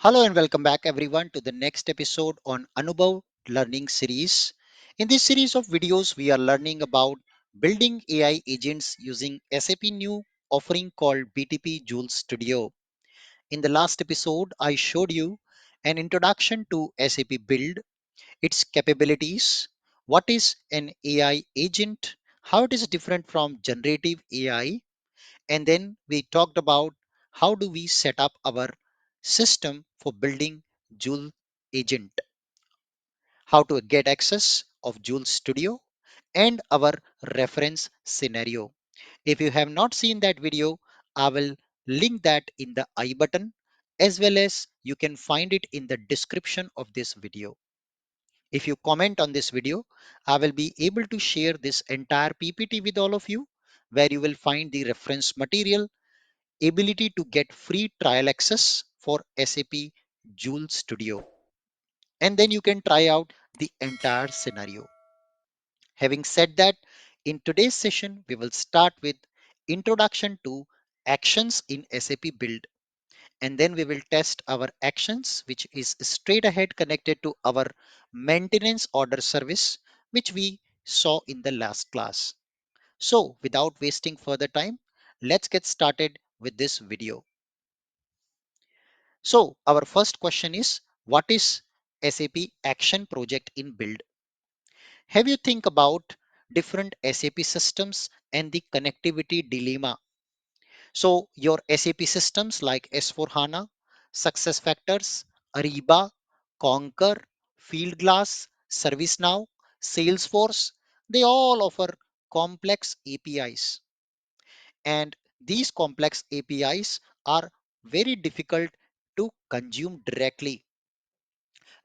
Hello and welcome back everyone to the next episode on Anubhav learning series. In this series of videos, we are learning about building AI agents using SAP new offering called BTP Joule Studio. In the last episode, I showed you an introduction to SAP Build, its capabilities, what is an AI agent, how it is different from generative AI, and then we talked about how do we set up our system for building Joule agent, how to get access of Joule Studio, and our reference scenario. If you have not seen that video, I will link that in the I button, as well as you can find it in the description of this video. If you comment on this video, I will be able to share this entire PPT with all of you, where you will find the reference material, ability to get free trial access for SAP Joule Studio, and then you can try out the entire scenario. Having said that, in today's session, we will start with introduction to actions in SAP Build, and then we will test our actions, which is straight ahead connected to our maintenance order service, which we saw in the last class. So without wasting further time, let's get started with this video. So our first question is, what is SAP Action Project in Build? Have you think about different SAP systems and the connectivity dilemma? So your SAP systems like S4HANA, SuccessFactors, Ariba, Concur, Fieldglass, ServiceNow, Salesforce, they all offer complex APIs. And these complex APIs are very difficult to consume directly.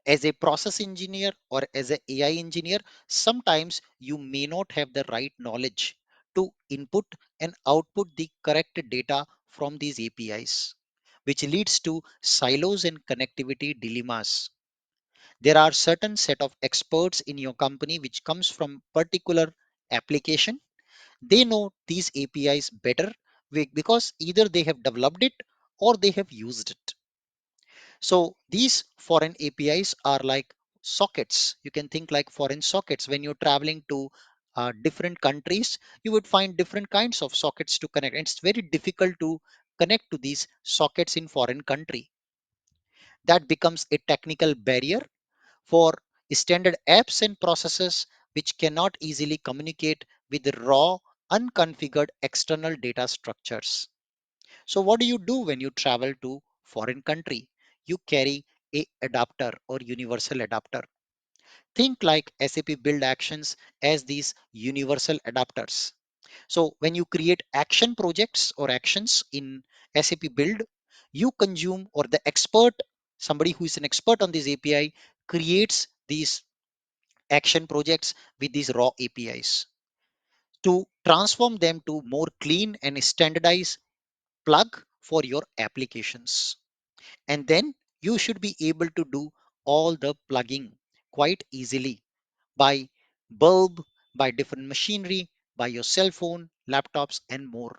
As a process engineer or as a AI engineer, sometimes you may not have the right knowledge to input and output the correct data from these APIs, which leads to silos and connectivity dilemmas. There are certain set of experts in your company which comes from particular application. They know these APIs better because either they have developed it or they have used it. So these foreign APIs are like sockets. You can think like foreign sockets. When you're traveling to different countries, you would find different kinds of sockets to connect. And it's very difficult to connect to these sockets in foreign country. That becomes a technical barrier for standard apps and processes which cannot easily communicate with the raw, unconfigured external data structures. So what do you do when you travel to foreign country? You carry a adapter or universal adapter. Think like SAP Build actions as these universal adapters. So when you create action projects or actions in SAP Build, you consume or the expert, somebody who is an expert on this API, creates these action projects with these raw APIs to transform them to more clean and standardized plug for your applications. And then you should be able to do all the plugging quite easily by bulb, by different machinery, by your cell phone, laptops, and more.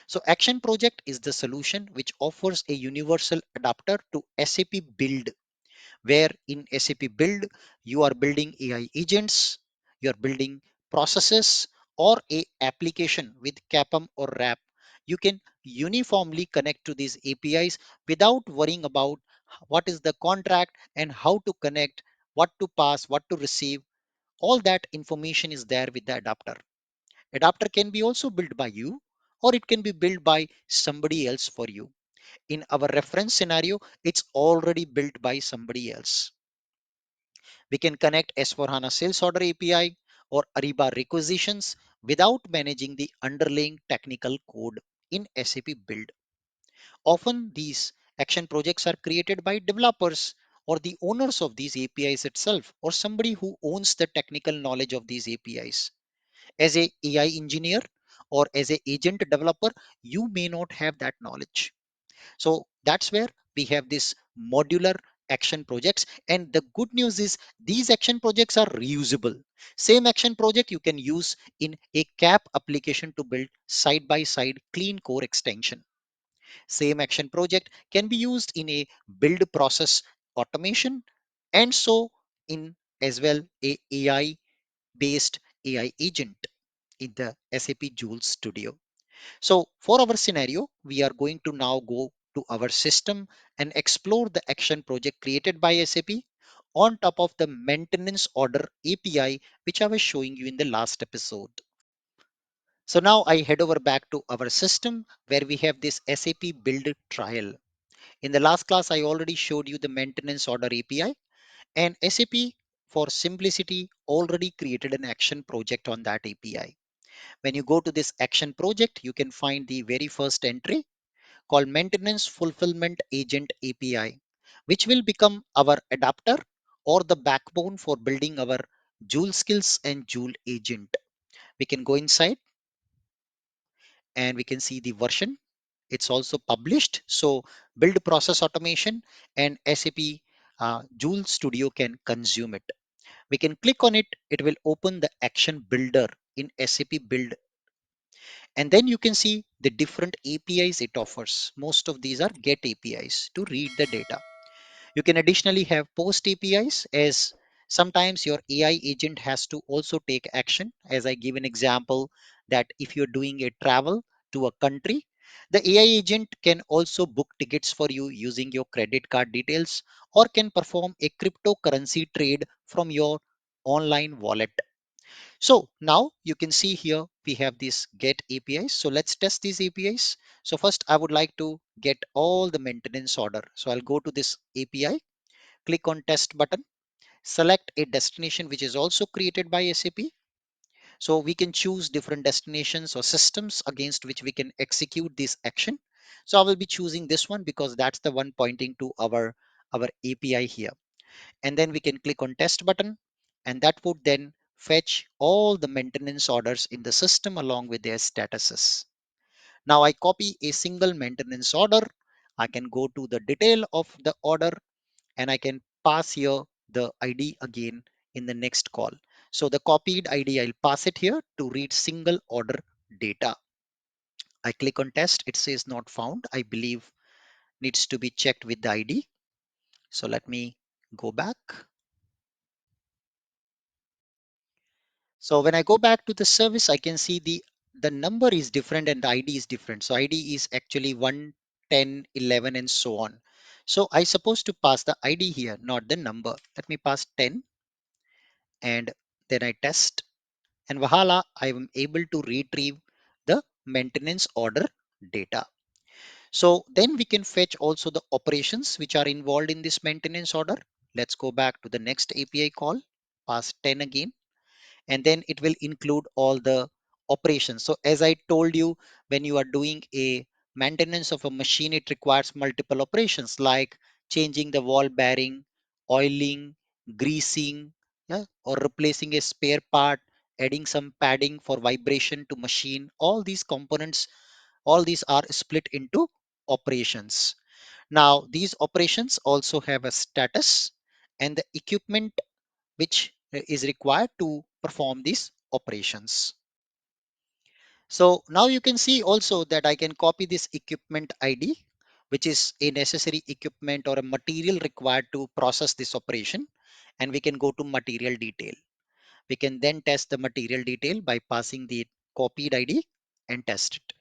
So Action Project is the solution which offers a universal adapter to SAP Build, where in SAP Build, you are building AI agents, you're building processes or a application with CAPM or RAP. You can uniformly connect to these APIs without worrying about what is the contract and how to connect, what to pass, what to receive. All that information is there with the adapter. Adapter can be also built by you or it can be built by somebody else for you. In our reference scenario, it's already built by somebody else. We can connect S4HANA Sales Order API or Ariba requisitions without managing the underlying technical code in SAP Build. Often these action projects are created by developers or the owners of these APIs itself or somebody who owns the technical knowledge of these APIs. As a AI engineer or as a agent developer, you may not have that knowledge. So that's where we have this modular action projects. And the good news is these action projects are reusable. Same action project you can use in a CAP application to build side by side clean core extension. Same action project can be used in a build process automation and so in as well a AI based AI agent in the SAP Joule Studio. So for our scenario, we are going to now go to our system and explore the action project created by SAP on top of the maintenance order API, which I was showing you in the last episode. So now I head over back to our system where we have this SAP Build trial. In the last class, I already showed you the maintenance order API and SAP for simplicity already created an action project on that API. When you go to this action project, you can find the very first entry called Maintenance Fulfillment Agent API, which will become our adapter or the backbone for building our Joule skills and Joule agent. We can go inside and we can see the version. It's also published. So build process automation and SAP Joule Studio can consume it. We can click on it. It will open the action builder in SAP Build. And then you can see the different APIs it offers. Most of these are GET APIs to read the data. You can additionally have POST APIs as sometimes your AI agent has to also take action. As I give an example that if you're doing a travel to a country, the AI agent can also book tickets for you using your credit card details or can perform a cryptocurrency trade from your online wallet. So now you can see here we have these get APIs. So let's test these APIs. So first I would like to get all the maintenance order. So I'll go to this API, click on test button, select a destination which is also created by SAP. So we can choose different destinations or systems against which we can execute this action. So I will be choosing this one because that's the one pointing to our API here. And then we can click on test button and that would then fetch all the maintenance orders in the system along with their statuses. Now I copy a single maintenance order. I can go to the detail of the order and I can pass here the ID again in the next call. So the copied ID, I'll pass it here to read single order data. I click on test. It says not found. I believe needs to be checked with the ID. So let me go back. So when I go back to the service, I can see the number is different and the ID is different. So ID is actually 1, 10, 11, and so on. So I supposed to pass the ID here, not the number. Let me pass 10 and then I test and voila, I am able to retrieve the maintenance order data. So then we can fetch also the operations which are involved in this maintenance order. Let's go back to the next API call, pass 10 again and then it will include all the operations. So as I told you, when you are doing a maintenance of a machine, it requires multiple operations like changing the ball bearing, oiling, greasing, yeah, or replacing a spare part, adding some padding for vibration to machine. All these components, all these are split into operations. Now, these operations also have a status and the equipment which is required to perform these operations. So now you can see also that I can copy this equipment ID, which is a necessary equipment or a material required to process this operation. And we can go to material detail. We can then test the material detail by passing the copied ID and test it.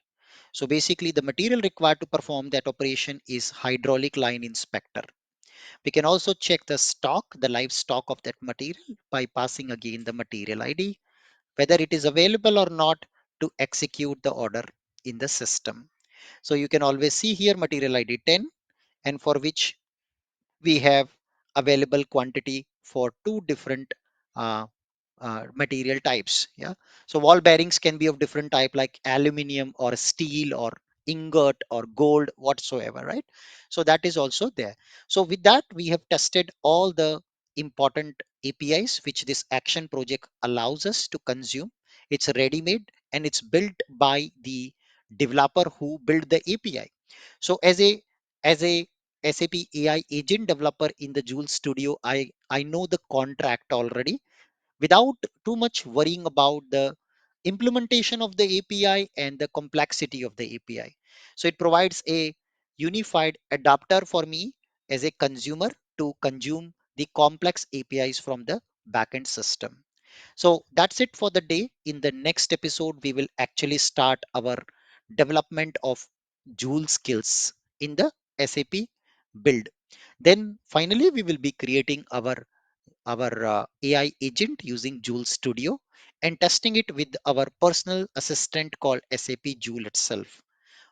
So basically the material required to perform that operation is hydraulic line inspector. We can also check the stock, the live stock of that material by passing again the material ID, whether it is available or not to execute the order in the system. So you can always see here material ID 10 and for which we have available quantity for two different uh, material types. Yeah. So wall bearings can be of different type like aluminum or steel or ingot or gold whatsoever, right? So that is also there. So with that, we have tested all the important APIs which this action project allows us to consume. It's ready made and it's built by the developer who built the API. So as a SAP AI agent developer in the Joule Studio, I know the contract already without too much worrying about the implementation of the API and the complexity of the API. So it provides a unified adapter for me as a consumer to consume the complex APIs from the backend system. So that's it for the day. In the next episode, we will actually start our development of Joule skills in the SAP Build. Then finally, we will be creating our AI agent using Joule Studio and testing it with our personal assistant called SAP Joule itself.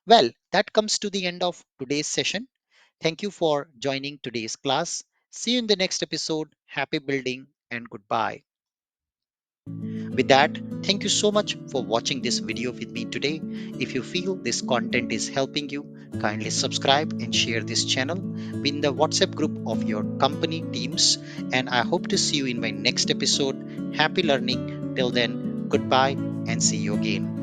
Well, that comes to the end of today's session. Thank you for joining today's class. See you in the next episode. Happy building and goodbye. With that, thank you so much for watching this video with me today. If you feel this content is helping you, kindly subscribe and share this channel in the WhatsApp group of your company teams. And I hope to see you in my next episode. Happy learning. Till then, goodbye and see you again.